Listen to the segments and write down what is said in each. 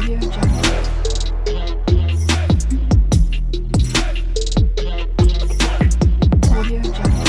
Audio Jungle. Audio Jungle.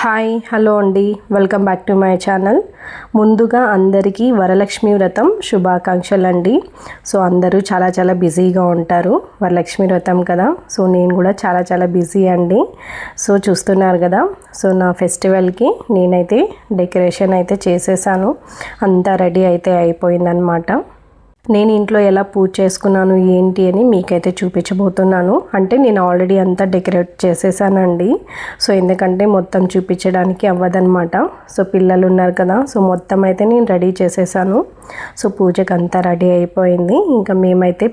Hi hello అండి, welcome back to my channel. ముందుగా అందరికీ వరలక్ష్మి వ్రతం శుభాకాంక్షలు అండి. సో అందరూ చాలా బిజీగా ఉంటారు, వరలక్ష్మి వ్రతం కదా. సో నేను కూడా చాలా బిజీ అండి. సో చూస్తున్నారు కదా, సో నా ఫెస్టివల్కి నేనైతే డెకరేషన్ అయితే చేసేసాను. అంతా రెడీ అయితే అయిపోయిందనమాట. నేను ఇంట్లో ఎలా పూజ చేసుకున్నాను ఏంటి అని మీకైతే చూపించబోతున్నాను. అంటే నేను ఆల్రెడీ అంతా డెకరేట్ చేసేసానండి. సో ఎందుకంటే మొత్తం చూపించడానికి అవ్వదన్నమాట. సో పిల్లలు ఉన్నారు కదా, సో మొత్తం అయితే నేను రెడీ చేసేసాను. సో పూజకి అంతా రెడీ అయిపోయింది. ఇంకా మేమైతే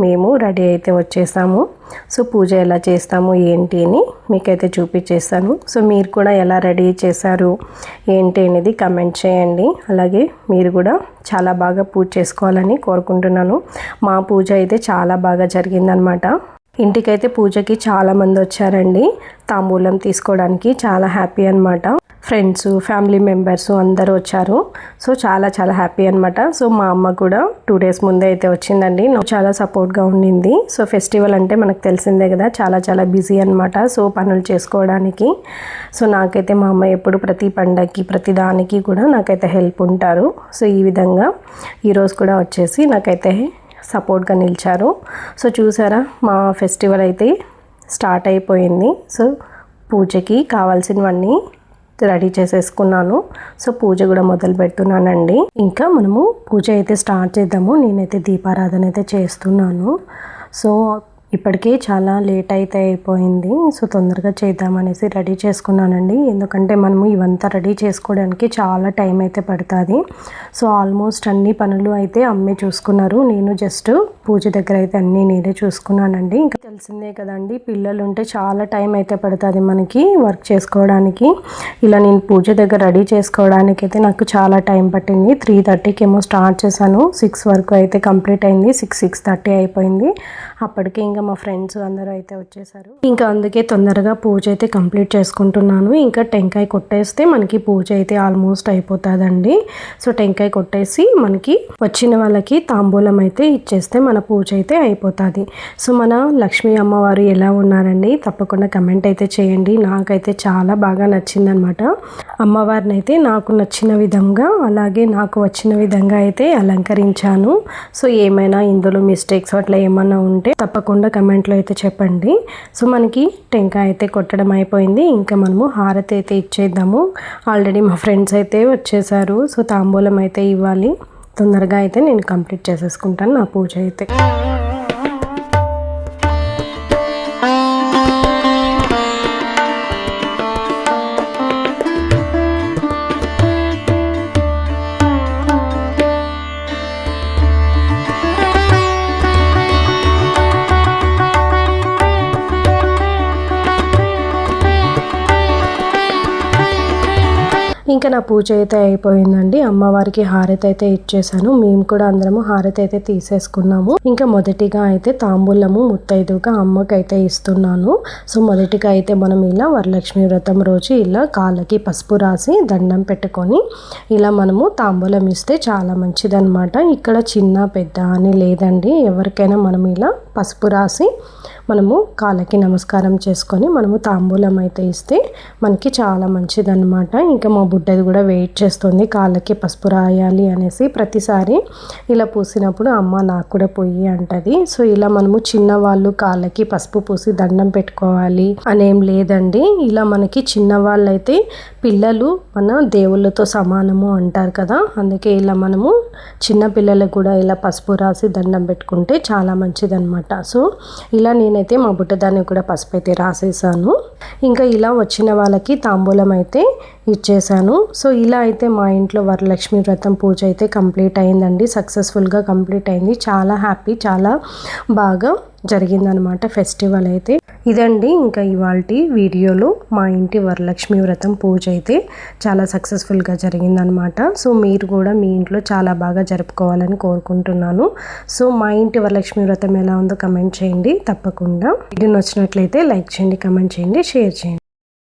మేము రెడీ అయితే వచ్చేసాము. సో పూజ ఎలా చేస్తాము ఏంటి అని మీకైతే చూపించేస్తాను. సో మీరు కూడా ఎలా రెడీ చేశారు ఏంటి అనేది కమెంట్ చేయండి. అలాగే మీరు కూడా చాలా బాగా పూజ చేసుకోవాలని కోరుకుంటున్నాను. మా పూజ అయితే చాలా బాగా జరిగిందనమాట. ఇంటికైతే పూజకి చాలామంది వచ్చారండి తాంబూలం తీసుకోవడానికి. చాలా హ్యాపీ అనమాట. ఫ్రెండ్స్, ఫ్యామిలీ మెంబర్స్ అందరూ వచ్చారు. సో చాలా హ్యాపీ అనమాట. సో మా అమ్మ కూడా 2 days ముందే అయితే వచ్చిందండి. చాలా సపోర్ట్గా ఉండింది. సో ఫెస్టివల్ అంటే మనకు తెలిసిందే కదా, చాలా బిజీ అనమాట. సో పనులు చేసుకోవడానికి. సో నాకైతే మా అమ్మ ఎప్పుడు ప్రతి పండగకి ప్రతి దానికి కూడా నాకైతే హెల్ప్ ఉంటారు. సో ఈ విధంగా ఈరోజు కూడా వచ్చేసి నాకైతే సపోర్ట్గా నిలిచారు. సో చూసారా, మా ఫెస్టివల్ అయితే స్టార్ట్ అయిపోయింది. సో పూజకి కావాల్సినవన్నీ రెడీ చేసేసుకున్నాను. సో పూజ కూడా మొదలు పెడుతున్నానండి. ఇంకా మనము పూజ అయితే స్టార్ట్ చేద్దాము. నేనైతే దీపారాధన అయితే చేస్తున్నాను. సో ఇప్పటికే చాలా లేట్ అయితే అయిపోయింది. సో తొందరగా చేద్దామనేసి రెడీ చేసుకున్నానండి. ఎందుకంటే మనము ఇవంతా రెడీ చేసుకోవడానికి చాలా టైం అయితే పడుతుంది. సో ఆల్మోస్ట్ అన్ని పనులు అయితే అమ్మే చూసుకున్నారు. నేను జస్ట్ పూజ దగ్గర అయితే అన్నీ నేనే చూసుకున్నానండి. ఇంకా తెలిసిందే కదండి, పిల్లలు ఉంటే చాలా టైం అయితే పడుతుంది మనకి వర్క్ చేసుకోవడానికి. ఇలా నేను పూజ దగ్గర రెడీ చేసుకోవడానికి అయితే నాకు చాలా టైం పట్టింది. 3:30కి ఏమో స్టార్ట్ చేశాను. 6 వరకు అయితే కంప్లీట్ అయింది. 6:30 అయిపోయింది. అప్పటికే ఇంకా మా ఫ్రెండ్స్ అందరూ అయితే వచ్చేసారు. ఇంకా అందుకే తొందరగా పూజ అయితే కంప్లీట్ చేసుకుంటున్నాను. ఇంకా టెంకాయ కొట్టేస్తే మనకి పూజ అయితే ఆల్మోస్ట్ అయిపోతుందండి. సో టెంకాయ కొట్టేసి మనకి వచ్చిన వాళ్ళకి తాంబూలం అయితే ఇచ్చేస్తే మన పూజ అయితే అయిపోతుంది. సో మన లక్ష్మీ అమ్మవారు ఎలా ఉన్నారండి, తప్పకుండా కమెంట్ అయితే చేయండి. నాకైతే చాలా బాగా నచ్చిందనమాట. అమ్మవారిని అయితే నాకు నచ్చిన విధంగా, అలాగే నాకు వచ్చిన విధంగా అయితే అలంకరించాను. సో ఏమైనా ఇందులో మిస్టేక్స్ అట్లా ఏమన్నా ఉంటే తప్పకుండా కమెంట్లో అయితే చెప్పండి. సో మనకి టెంకాయ అయితే కొట్టడం అయిపోయింది. ఇంకా మనము హారతి అయితే ఇచ్చేద్దాము. ఆల్రెడీ మా ఫ్రెండ్స్ అయితే వచ్చేసారు. సో తాంబూలం అయితే ఇవ్వాలి. తొందరగా అయితే నేను కంప్లీట్ చేసేసుకుంటాను నా పూజ అయితే. ఇంకా నా పూజ అయితే అయిపోయిందండి. అమ్మవారికి హారతి అయితే ఇచ్చేసాను. మేము కూడా అందరము హారతి అయితే తీసేసుకున్నాము. ఇంకా మొదటిగా అయితే తాంబూలము ముత్తైదుగా అమ్మకైతే ఇస్తున్నాను. సో మొదటిగా అయితే మనం ఇలా వరలక్ష్మి వ్రతం రోజు ఇలా కాళ్ళకి పసుపు రాసి దండం పెట్టుకొని ఇలా మనము తాంబూలం ఇస్తే చాలా మంచిదన్నమాట. ఇక్కడ చిన్న పెద్ద అని లేదండి, ఎవరికైనా మనం ఇలా పసుపు రాసి మనము కాళ్ళకి నమస్కారం చేసుకొని మనము తాంబూలం అయితే ఇస్తే మనకి చాలా మంచిదన్నమాట. ఇంకా మా బుడ్డది కూడా వెయిట్ చేస్తుంది కాళ్ళకి పసుపు రాయాలి అనేసి. ప్రతిసారి ఇలా పూసినప్పుడు అమ్మ నాకు కూడా పొయ్యి అంటది. సో ఇలా మనము చిన్నవాళ్ళు కాళ్ళకి పసుపు పూసి దండం పెట్టుకోవాలి అనేం లేదండి. ఇలా మనకి చిన్నవాళ్ళైతే పిల్లలు మన దేవుళ్ళతో సమానము అంటారు కదా, అందుకే ఇలా మనము చిన్న పిల్లలకు కూడా ఇలా పసుపు రాసి దండం పెట్టుకుంటే చాలా మంచిదన్నమాట. సో ఇలా నేనైతే మా బుట్టదానికి కూడా పసుపు అయితే రాసేసాను. ఇంకా ఇలా వచ్చిన వాళ్ళకి తాంబూలం అయితే ఇచ్చేసాను. సో ఇలా అయితే మా ఇంట్లో వరలక్ష్మి వ్రతం పూజ అయితే కంప్లీట్ అయిందండి. సక్సెస్ఫుల్గా కంప్లీట్ అయింది. చాలా హ్యాపీ, చాలా బాగా జరిగిందనమాట ఫెస్టివల్ అయితే. ఇదండి ఇంకా ఇవాల్టి వీడియోలో మా ఇంటి వరలక్ష్మి వ్రతం పూజ అయితే చాలా సక్సెస్ఫుల్గా జరిగిందనమాట. సో మీరు కూడా మీ ఇంట్లో చాలా బాగా జరుపుకోవాలని కోరుకుంటున్నాను. సో మా ఇంటి వరలక్ష్మి వ్రతం ఎలా ఉందో కమెంట్ చేయండి తప్పకుండా. వీడియో నచ్చినట్లయితే లైక్ చేయండి, కమెంట్ చేయండి, షేర్ చేయండి.